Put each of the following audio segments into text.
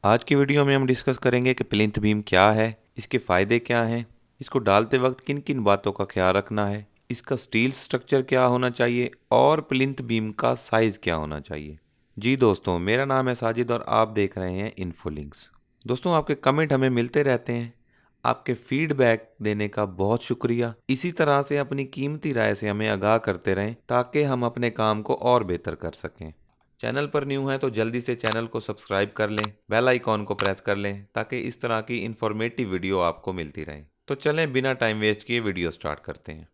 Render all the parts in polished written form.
आज की वीडियो में हम डिस्कस करेंगे कि प्लिंथ बीम क्या है, इसके फ़ायदे क्या हैं, इसको डालते वक्त किन किन बातों का ख्याल रखना है, इसका स्टील स्ट्रक्चर क्या होना चाहिए और प्लिंथ बीम का साइज़ क्या होना चाहिए। जी दोस्तों, मेरा नाम है साजिद और आप देख रहे हैं इन्फोलिंक्स। दोस्तों, आपके कमेंट हमें मिलते रहते हैं। आपके फीडबैक देने का बहुत शुक्रिया। इसी तरह से अपनी कीमती राय से हमें आगाह करते रहें ताकि हम अपने काम को और बेहतर कर सकें। चैनल पर न्यू हैं तो जल्दी से चैनल को सब्सक्राइब कर लें, बेल आइकॉन को प्रेस कर लें ताकि इस तरह की इन्फॉर्मेटिव वीडियो आपको मिलती रहे। तो चलें बिना टाइम वेस्ट किए वीडियो स्टार्ट करते हैं।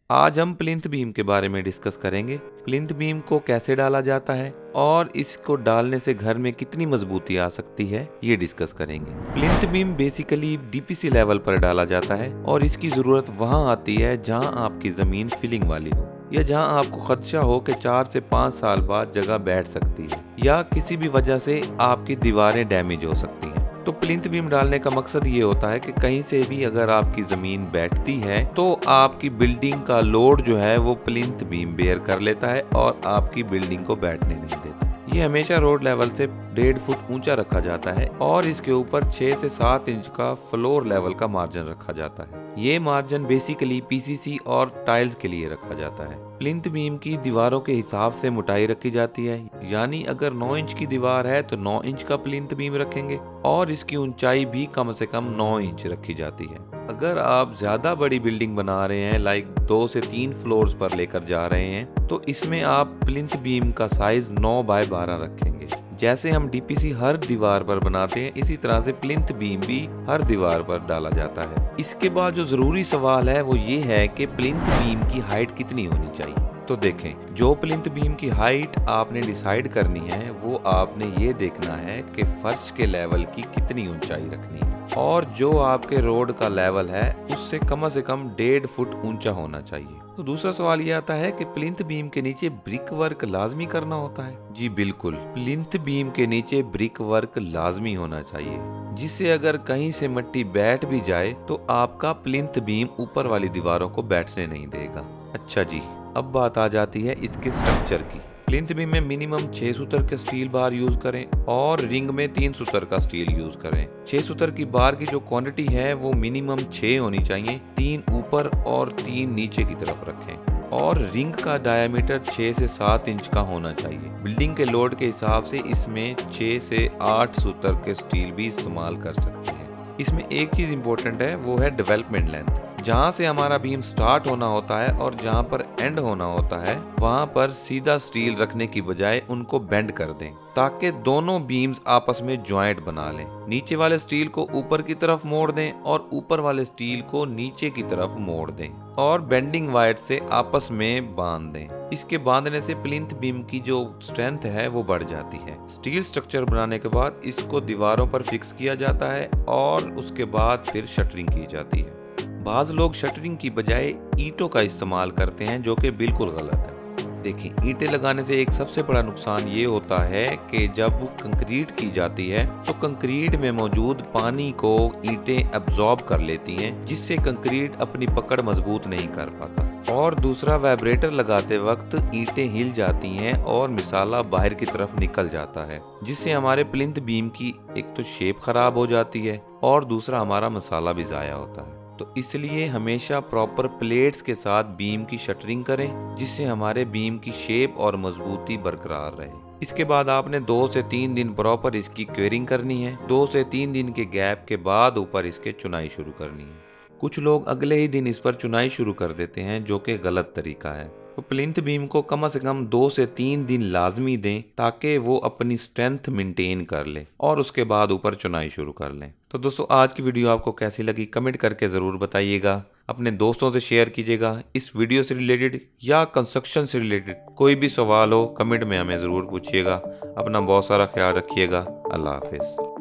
आज हम प्लिंथ बीम के बारे में डिस्कस करेंगे। प्लिंथ बीम को कैसे डाला जाता है और इसको डालने से घर में कितनी मजबूती आ सकती है, ये डिस्कस करेंगे। Plinth beam basically DPC level पर डाला जाता है और इसकी जरूरत वहां आती है जहां आपकी जमीन फिलिंग वाली हो या जहां आपको खदशा हो कि 4 से 5 साल बाद जगह बैठ सकती है या किसी भी वजह से आपकी दीवारें डैमेज हो सकती हैं। तो प्लिंथ बीम डालने का मकसद ये होता है कि कहीं से भी अगर आपकी ज़मीन बैठती है तो आपकी बिल्डिंग का लोड जो है वो प्लिंथ बीम बेयर कर लेता है और आपकी बिल्डिंग को बैठने नहीं देता। ये हमेशा रोड लेवल से 1.5 फुट ऊंचा रखा जाता है और इसके ऊपर 6 से 7 इंच का फ्लोर लेवल का मार्जिन रखा जाता है। ये मार्जिन बेसिकली पीसीसी और टाइल्स के लिए रखा जाता है। प्लिंथ बीम की दीवारों के हिसाब से मोटाई रखी जाती है, यानी अगर 9 इंच की दीवार है तो 9 इंच का प्लिंथ बीम रखेंगे और इसकी ऊंचाई भी कम से कम 9 इंच रखी जाती है। अगर आप ज्यादा बड़ी बिल्डिंग बना रहे हैं, लाइक 2 से 3 फ्लोर्स पर लेकर जा रहे हैं, तो इसमें आप प्लिंथ बीम का साइज 9 बाय 12 रखेंगे। जैसे हम डीपीसी हर दीवार पर बनाते हैं, इसी तरह से प्लिंथ बीम भी हर दीवार पर डाला जाता है। इसके बाद जो जरूरी सवाल है वो ये है कि प्लिंथ बीम की हाइट कितनी होनी चाहिए। तो देखें, जो प्लिंथ बीम की हाइट आपने डिसाइड करनी है वो आपने ये देखना है कि फर्श के लेवल की कितनी ऊंचाई रखनी है और जो आपके रोड का लेवल है उससे कम से कम 1.5 फुट ऊंचा होना चाहिए। तो दूसरा सवाल ये आता है कि प्लिंथ बीम के नीचे ब्रिक वर्क लाजमी करना होता है। जी बिल्कुल, प्लिंथ बीम के नीचे ब्रिक वर्क लाजमी होना चाहिए, जिससे अगर कहीं से मिट्टी बैठ भी जाए तो आपका प्लिंथ बीम ऊपर वाली दीवारों को बैठने नहीं देगा। अच्छा जी, अब बात आ जाती है इसके स्ट्रक्चर की। प्लिंथ बीम में मिनिमम 6 सूतर के स्टील बार यूज करें और रिंग में 3 सूतर का स्टील यूज करें। 6 सूतर की बार की जो क्वांटिटी है वो मिनिमम 6 होनी चाहिए, 3 ऊपर और 3 नीचे की तरफ रखें और रिंग का डायमीटर 6 से 7 इंच का होना चाहिए। बिल्डिंग के लोड के हिसाब से इसमें 6 से 8 सूतर के स्टील भी इस्तेमाल कर सकते हैं। इसमें एक चीज इंपॉर्टेंट है, वो है डेवलपमेंट लेंथ। जहाँ से हमारा बीम स्टार्ट होना होता है और जहाँ पर एंड होना होता है वहाँ पर सीधा स्टील रखने की बजाय उनको बेंड कर दें ताकि दोनों बीम्स आपस में ज्वाइंट बना लें। नीचे वाले स्टील को ऊपर की तरफ मोड़ दें और ऊपर वाले स्टील को नीचे की तरफ मोड़ दें और बेंडिंग वायर से आपस में बांध दें। इसके बांधने से प्लिंथ बीम की जो स्ट्रेंथ है वो बढ़ जाती है। स्टील स्ट्रक्चर बनाने के बाद इसको दीवारों पर फिक्स किया जाता है और उसके बाद फिर शटरिंग की जाती है। बाज लोग शटरिंग की बजाय ईंटों का इस्तेमाल करते हैं, जो कि बिल्कुल गलत है। देखिए, ईंटें लगाने से एक सबसे बड़ा नुकसान ये होता है कि जब कंक्रीट की जाती है तो कंक्रीट में मौजूद पानी को ईंटें अब्जॉर्ब कर लेती हैं, जिससे कंक्रीट अपनी पकड़ मजबूत नहीं कर पाता। और दूसरा, वाइब्रेटर लगाते वक्त ईंटें हिल जाती हैं और मिसाला बाहर की तरफ निकल जाता है, जिससे हमारे प्लिंथ बीम की एक तो शेप खराब हो जाती है और दूसरा हमारा मसाला भी ज़ाया होता है। तो इसलिए हमेशा प्रॉपर प्लेट्स के साथ बीम की शटरिंग करें, जिससे हमारे बीम की शेप और मजबूती बरकरार रहे। इसके बाद आपने 2 से 3 दिन प्रॉपर इसकी क्वेरिंग करनी है। 2 से 3 दिन के गैप के बाद ऊपर इसके चुनाई शुरू करनी है। कुछ लोग अगले ही दिन इस पर चुनाई शुरू कर देते हैं, जो कि गलत तरीका है। तो प्लिंथ बीम को कम से कम 2 से 3 दिन लाजमी दें ताकि वो अपनी स्ट्रेंथ मेंटेन कर ले और उसके बाद ऊपर चुनाई शुरू कर लें। तो दोस्तों, आज की वीडियो आपको कैसी लगी कमेंट करके ज़रूर बताइएगा। अपने दोस्तों से शेयर कीजिएगा। इस वीडियो से रिलेटेड या कंस्ट्रक्शन से रिलेटेड कोई भी सवाल हो कमेंट में हमें ज़रूर पूछिएगा। अपना बहुत सारा ख्याल रखिएगा। अल्लाह हाफिज़।